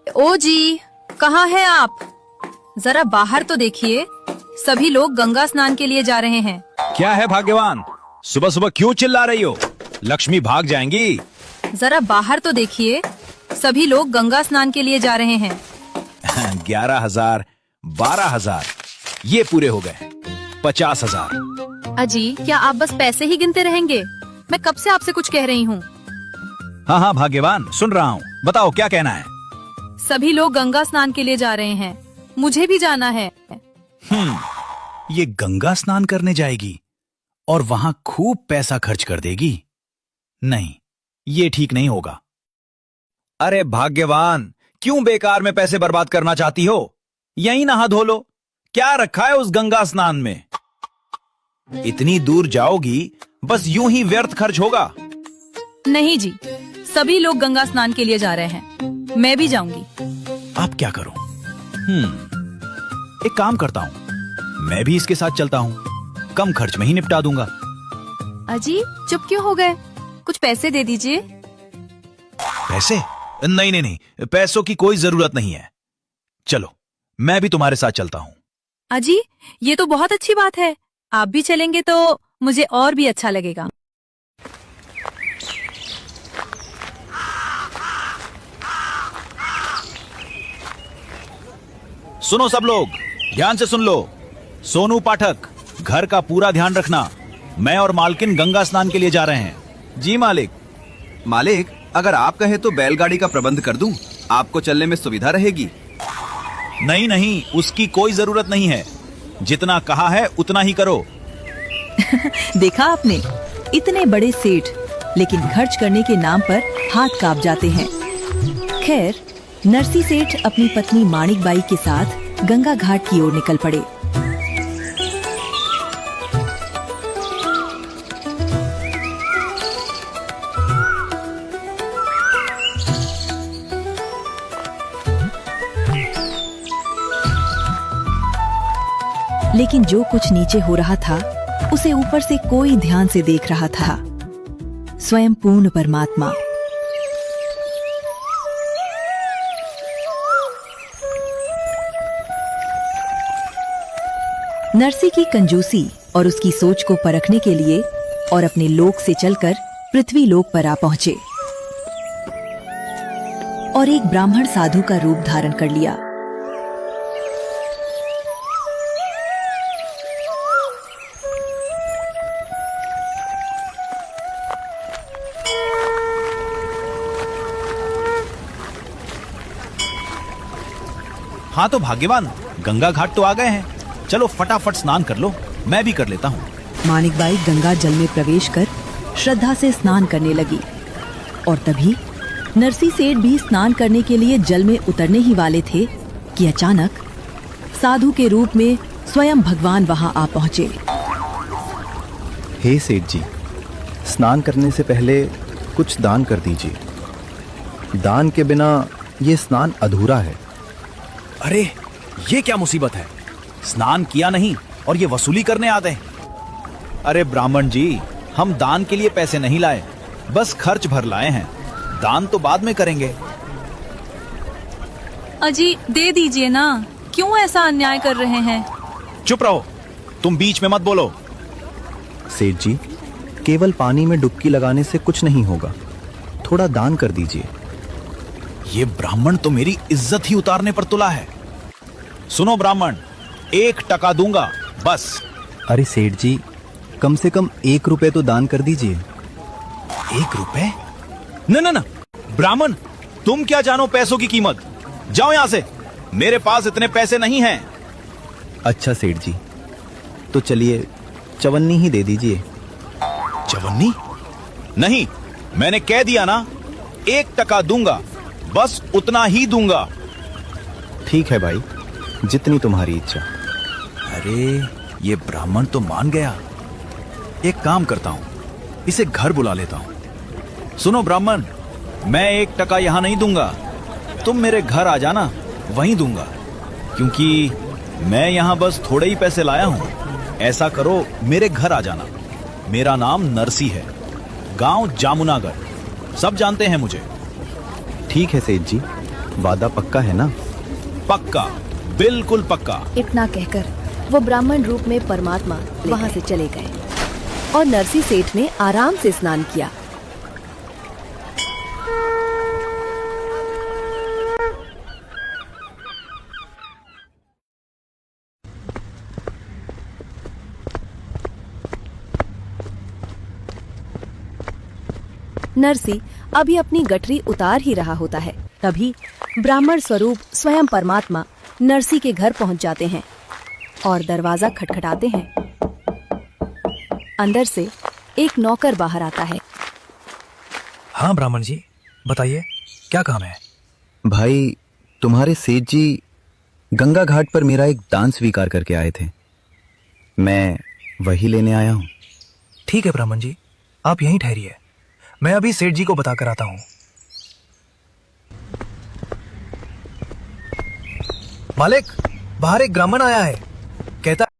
ओ जी, कहाँ हैं आप? जरा बाहर तो देखिए, सभी लोग गंगा स्नान के लिए जा रहे हैं। क्या है भाग्यवान, सुबह सुबह क्यों चिल्ला रही हो? लक्ष्मी भाग जाएंगी। जरा बाहर तो देखिए, सभी लोग गंगा स्नान के लिए जा रहे हैं। 11,000, 12,000, ये पूरे हो गए। 50,000। अजी, क्या आप बस पैसे ही गिनते रहेंगे? मैं कब से आपसे कुछ कह रही हूँ। हाँ हाँ भाग्यवान, सुन रहा हूँ, बताओ क्या कहना है। सभी लोग गंगा स्नान के लिए जा रहे हैं, मुझे भी जाना है। ये गंगा स्नान करने जाएगी और वहां खूब पैसा खर्च कर देगी। नहीं, ये ठीक नहीं होगा। अरे भाग्यवान, क्यों बेकार में पैसे बर्बाद करना चाहती हो? यहीं नहा धो लो। क्या रखा है उस गंगा स्नान में? इतनी दूर जाओगी, बस यूं ही व्यर्थ खर्च होगा। नहीं जी, सभी लोग गंगा स्नान के लिए जा रहे हैं, मैं भी जाऊंगी। अब क्या करूं? एक काम करता हूं, मैं भी इसके साथ चलता हूं, कम खर्च में ही निपटा दूंगा। अजी, चुप क्यों हो गए? कुछ पैसे दे दीजिए। पैसे? नहीं नहीं नहीं, पैसों की कोई जरूरत नहीं है। चलो, मैं भी तुम्हारे साथ चलता हूं। अजी, ये तो बहुत अच्छी बात है। आप भी चलेंगे तो मुझे और भी अच्छा लगेगा। सुनो सब लोग, ध्यान से सुन लो। सोनू पाठक, घर का पूरा ध्यान रखना। मैं और मालकिन गंगा स्नान के लिए जा रहे हैं। जी मालिक। मालिक, अगर आप कहे तो बैलगाड़ी का प्रबंध कर दूं, आपको चलने में सुविधा रहेगी। नहीं नहीं, उसकी कोई जरूरत नहीं है। जितना कहा है उतना ही करो। देखा आपने, इतने बड़े सेठ लेकिन खर्च करने के नाम पर हाथ कांप जाते हैं। खैर, नरसी सेठ अपनी पत्नी माणिकबाई के साथ गंगा घाट की ओर निकल पड़े। लेकिन जो कुछ नीचे हो रहा था, उसे ऊपर से कोई ध्यान से देख रहा था। स्वयं पूर्ण परमात्मा। नरसी की कंजूसी और उसकी सोच को परखने के लिए और अपने लोक से चलकर पृथ्वी लोक पर आ पहुंचे और एक ब्राह्मण साधु का रूप धारण कर लिया। हाँ तो भाग्यवान, गंगा घाट तो आ गए हैं। चलो फटाफट स्नान कर लो, मैं भी कर लेता हूँ। माणिकबाई गंगा जल में प्रवेश कर श्रद्धा से स्नान करने लगी और तभी नरसी सेठ भी स्नान करने के लिए जल में उतरने ही वाले थे कि अचानक साधु के रूप में स्वयं भगवान वहां आ पहुंचे। हे सेठ जी, स्नान करने से पहले कुछ दान कर दीजिए। दान के बिना ये स्नान अधूरा है। अरे, ये क्या मुसीबत है? स्नान किया नहीं और ये वसूली करने आ गए। अरे ब्राह्मण जी, हम दान के लिए पैसे नहीं लाए, बस खर्च भर लाए हैं। दान तो बाद में करेंगे। अजी, दे दीजिए ना, क्यों ऐसा अन्याय कर रहे हैं? चुप रहो, तुम बीच में मत बोलो। सेठ जी, केवल पानी में डुबकी लगाने से कुछ नहीं होगा, थोड़ा दान कर दीजिए। ये ब्राह्मण तो मेरी इज्जत ही उतारने पर तुला है। सुनो ब्राह्मण, 1 टका दूंगा बस। अरे सेठ जी, कम से कम 1 रुपए तो दान कर दीजिए। 1 रुपए? न न न, ब्राह्मण, तुम क्या जानो पैसों की कीमत? जाओ यहां से, मेरे पास इतने पैसे नहीं हैं। अच्छा सेठ जी, तो चलिए चवन्नी ही दे दीजिए। चवन्नी? नहीं, मैंने कह दिया ना, 1 टका दूंगा, बस उतना ही दूंगा। ठीक है भाई, जितनी तुम्हारी इच्छा। अरे, ये ब्राह्मण तो मान गया। एक काम करता हूं, इसे घर बुला लेता हूं। सुनो ब्राह्मण, मैं 1 टका यहां नहीं दूंगा, तुम मेरे घर आ जाना, वहीं दूंगा, क्योंकि मैं यहां बस थोड़े ही पैसे लाया हूं। ऐसा करो, मेरे घर आ जाना। मेरा नाम नरसी है, गांव जामुनागढ़, सब जानते हैं मुझे। ठीक है सेठ जी, वादा पक्का है ना? पक्का, बिल्कुल पक्का। इतना कहकर वो ब्राह्मण रूप में परमात्मा वहां से चले गए और नरसी सेठ ने आराम से स्नान किया। नरसी अभी अपनी गठरी उतार ही रहा होता है, तभी ब्राह्मण स्वरूप स्वयं परमात्मा नरसी के घर पहुंच जाते हैं और दरवाजा खटखटाते हैं। अंदर से एक नौकर बाहर आता है। हाँ ब्राह्मण जी, बताइए क्या काम है? भाई, तुम्हारे सेठ जी गंगा घाट पर मेरा एक दान स्वीकार करके आए थे। मैं वही लेने आया हूँ। ठीक है ब्राह्मण जी, आप यहीं ठहरिए, मैं अभी सेठ जी को बता कर आता हूँ। मालिक, बाहर एक ब्राह्मण आया है, कहता